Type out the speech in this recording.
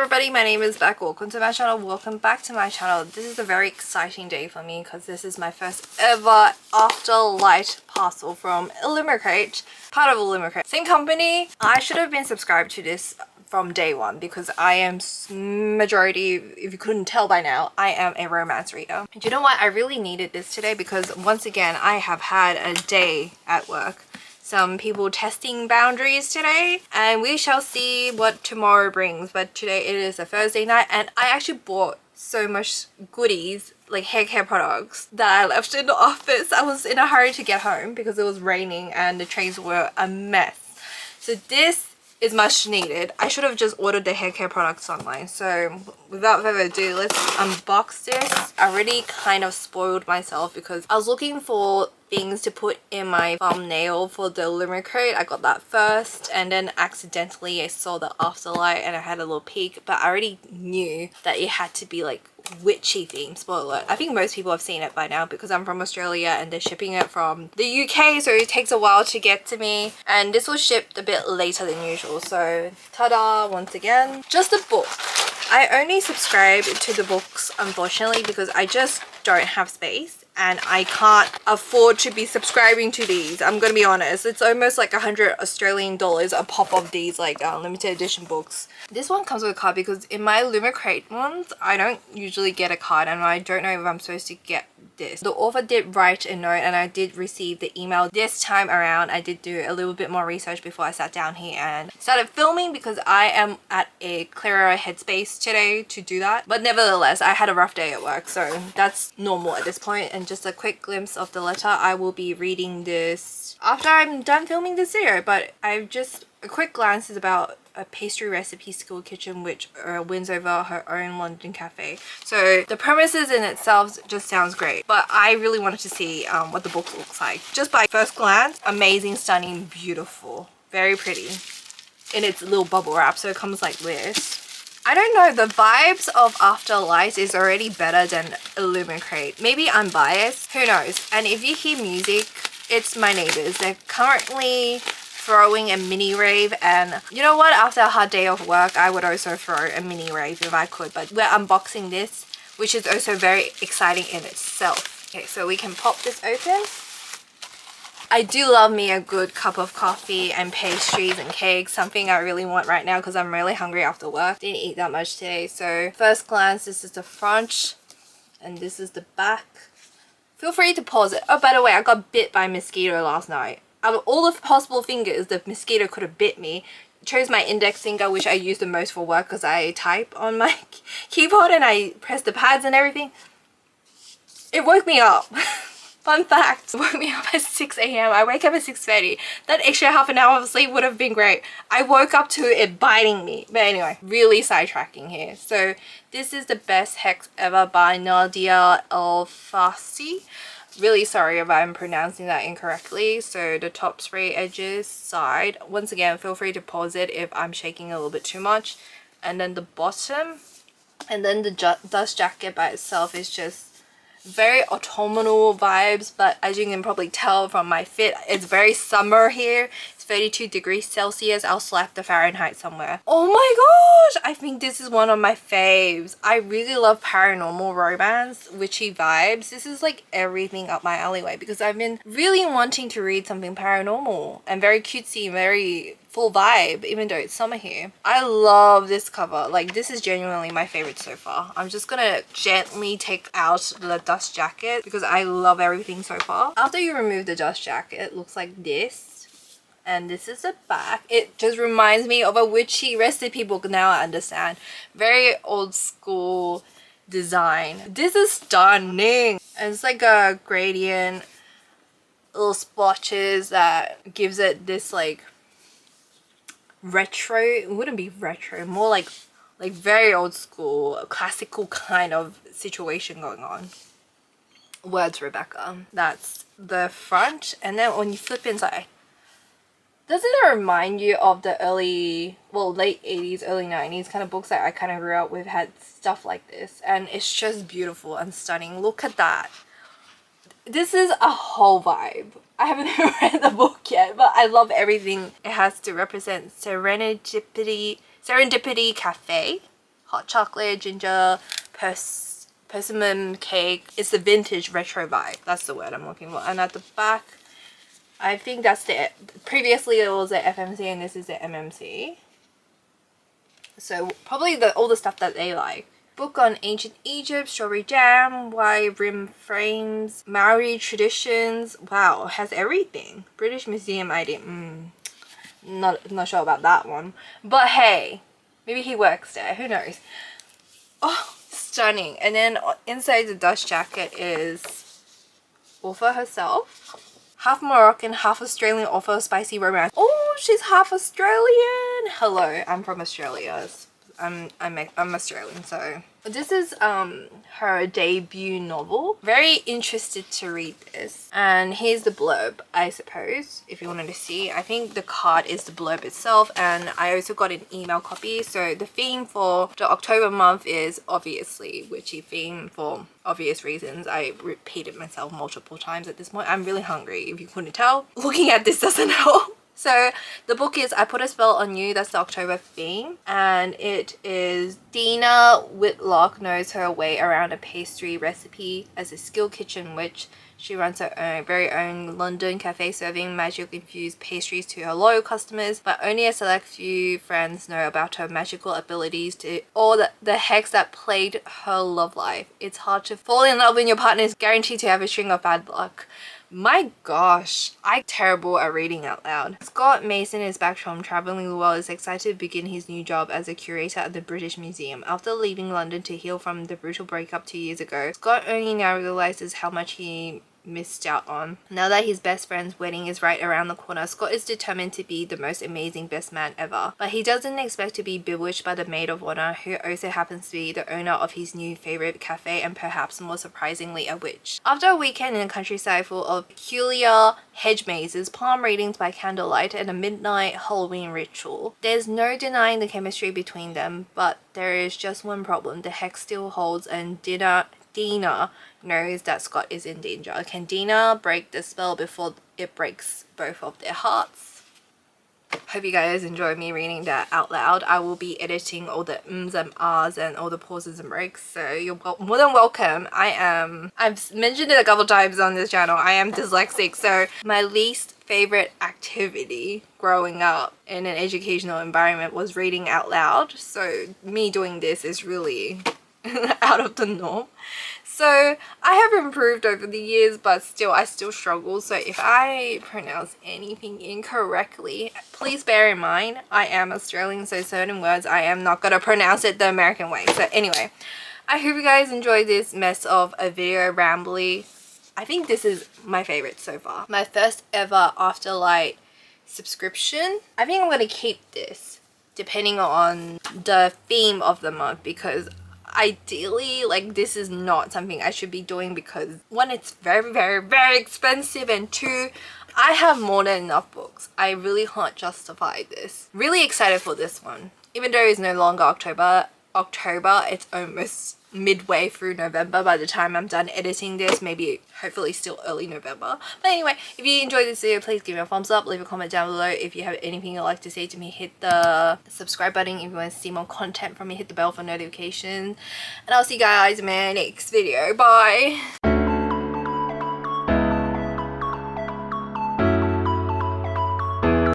everybody, my name is Beck. Welcome to my channel. Welcome back to my channel. This is a very exciting day for me because this is my first ever Afterlight parcel from Illumicrate, part of Illumicrate. Same company. I should have been subscribed to this from day one because I am majority, if you couldn't tell by now, I am a romance reader. And you know what? I really needed this today because once again, I have had a day at work. Some people testing boundaries today, and we shall see what tomorrow brings. But today it is a Thursday night, and I actually bought so much goodies, like hair care products, that I left in the office. I was in a hurry to get home because it was raining and the trains were a mess. So this is much needed. I should have just ordered the hair care products online. So without further ado, let's unbox this. I already kind of spoiled myself because I was looking for things to put in my thumbnail for the Illumicrate. I got that first, and then accidentally I saw the Afterlight and I had a little peek, but I already knew that it had to be like witchy theme. Spoiler alert. I think most people have seen it by now because I'm from Australia and they're shipping it from the UK, so it takes a while to get to me, and this was shipped a bit later than usual. So ta-da, once again, just a book. I only subscribe to the books unfortunately because I just don't have space and I can't afford to be subscribing to these. I'm gonna be honest, it's almost like 100 Australian dollars a pop of these like limited edition books. This one comes with a card because in my Illumicrate ones I don't usually get a card, and I don't know if I'm supposed to get this. The author did write a note and I did receive the email. This time around I did do a little bit more research before I sat down here and started filming because I am at a clearer headspace today to do that. But nevertheless, I had a rough day at work, so that's normal at this point. And just a quick glimpse of the letter. I will be reading this after I'm done filming this video, but I've just a quick glance is about a pastry recipe school kitchen which wins over her own London cafe. So the premises in itself just sounds great, but I really wanted to see what the book looks like. Just by first glance, amazing, stunning, beautiful, very pretty in its little bubble wrap. So it comes like this. I don't know, the vibes of Afterlight is already better than Illumicrate. Maybe I'm biased, who knows. And if you hear music, it's my neighbors. They're currently throwing a mini rave, and you know what, after a hard day of work I would also throw a mini rave if I could. But we're unboxing this, which is also very exciting in itself. Okay, so we can pop this open. I do love me a good cup of coffee and pastries and cakes, something I really want right now because I'm really hungry after work. Didn't eat that much today. So first glance, this is the front and this is the back. Feel free to pause it. Oh, by the way, I got bit by a mosquito last night. Out of all the possible fingers the mosquito could have bit me, chose my index finger, which I use the most for work because I type on my keyboard and I press the pads and everything. It woke me up. Fun fact, it woke me up at 6 AM. I wake up at 6:30. That extra half an hour of sleep would have been great. I woke up to it biting me. But anyway, really sidetracking here. So this is The Best Hex Ever by Nadia El-Fassi. Really sorry if I'm pronouncing that incorrectly. So the top spray edges side, once again feel free to pause it if I'm shaking a little bit too much, and then the bottom, and then the dust jacket by itself is just very autumnal vibes. But as you can probably tell from my fit, it's very summer here. It's 32 degrees Celsius. I'll slap the Fahrenheit somewhere. Oh my gosh, I think this is one of my faves. I really love paranormal romance, witchy vibes. This is like everything up my alleyway because I've been really wanting to read something paranormal and very cutesy, very full vibe, even though it's summer here. I love this cover. Like, this is genuinely my favorite so far. I'm just gonna gently take out the dust jacket because I love everything so far. After you remove the dust jacket, it looks like this. And this is the back. It just reminds me of a witchy recipe book. Now I understand. Very old school design. This is stunning. And it's like a gradient, little splotches that gives it this like retro. It wouldn't be retro, more like very old school, classical kind of situation going on. Words, Rebecca. That's the front. And then when you flip inside, doesn't it remind you of the early, well, late 80s, early 90s kind of books that I kind of grew up with, had stuff like this, and it's just beautiful and stunning. Look at that. This is a whole vibe. I haven't even read the book yet, but I love everything it has to represent. Serendipity Cafe. hot chocolate, ginger, persimmon cake. It's the vintage retro vibe. That's the word I'm looking for. And at the back, I think that's the, previously it was the FMC and this is the MMC. So probably all the stuff that they like. Book on ancient Egypt, strawberry jam, wide rim frames, Maori traditions. Wow, it has everything. British Museum ID. Not sure about that one. But hey, maybe he works there. Who knows? Oh, stunning. And then inside the dust jacket is author herself. Half Moroccan, half Australian author of spicy romance. Oh, she's half Australian. Hello, I'm from Australia. I'm Australian, so this is her debut novel. Very interested to read this. And here's the blurb, I suppose, if you wanted to see. I think the card is the blurb itself, and I also got an email copy. So the theme for the October month is obviously witchy theme for obvious reasons. I repeated myself multiple times at this point. I'm really hungry, if you couldn't tell. Looking at this doesn't help. So the book is I Put a Spell on You. That's the October theme, and it is Dina Whitlock knows her way around a pastry recipe as a skilled kitchen witch. She runs her very own London cafe serving magic infused pastries to her loyal customers, but only a select few friends know about her magical abilities to all the hex that plagued her love life. It's hard to fall in love when your partner is guaranteed to have a string of bad luck. My gosh, I'm terrible at reading out loud. Scott Mason is back from traveling the world, is excited to begin his new job as a curator at the British Museum. After leaving London to heal from the brutal breakup 2 years ago, Scott only now realizes how much he missed out on. Now that his best friend's wedding is right around the corner, Scott is determined to be the most amazing best man ever. But he doesn't expect to be bewitched by the maid of honor, who also happens to be the owner of his new favorite cafe and perhaps more surprisingly a witch. After a weekend in the countryside full of peculiar hedge mazes, palm readings by candlelight, and a midnight Halloween ritual, there's no denying the chemistry between them, but there is just one problem. The hex still holds, and Dina knows that Scott is in danger. Can Dina break the spell before it breaks both of their hearts? Hope you guys enjoy me reading that out loud. I will be editing all the ums and ahs and all the pauses and breaks, so you're more than welcome. I've mentioned it a couple times on this channel, I am dyslexic, so my least favorite activity growing up in an educational environment was reading out loud, so me doing this is really out of the norm. So I have improved over the years, but I still struggle. So if I pronounce anything incorrectly, please bear in mind I am Australian, so certain words I am not gonna pronounce it the American way. So anyway, I hope you guys enjoyed this mess of a video rambly. I think this is my favorite so far. My first ever Afterlight subscription. I think I'm gonna keep this depending on the theme of the month, because ideally, like, this is not something I should be doing because one, it's very expensive, and two, I have more than enough books. I really can't justify this. Really excited for this one. Even though it's no longer October, it's almost midway through November by the time I'm done editing this. Maybe hopefully still early November. But anyway, if you enjoyed this video, please give me a thumbs up, leave a comment down below. If you have anything you'd like to say to me, hit the subscribe button. If you want to see more content from me, hit the bell for notifications, and I'll see you guys in my next video. Bye.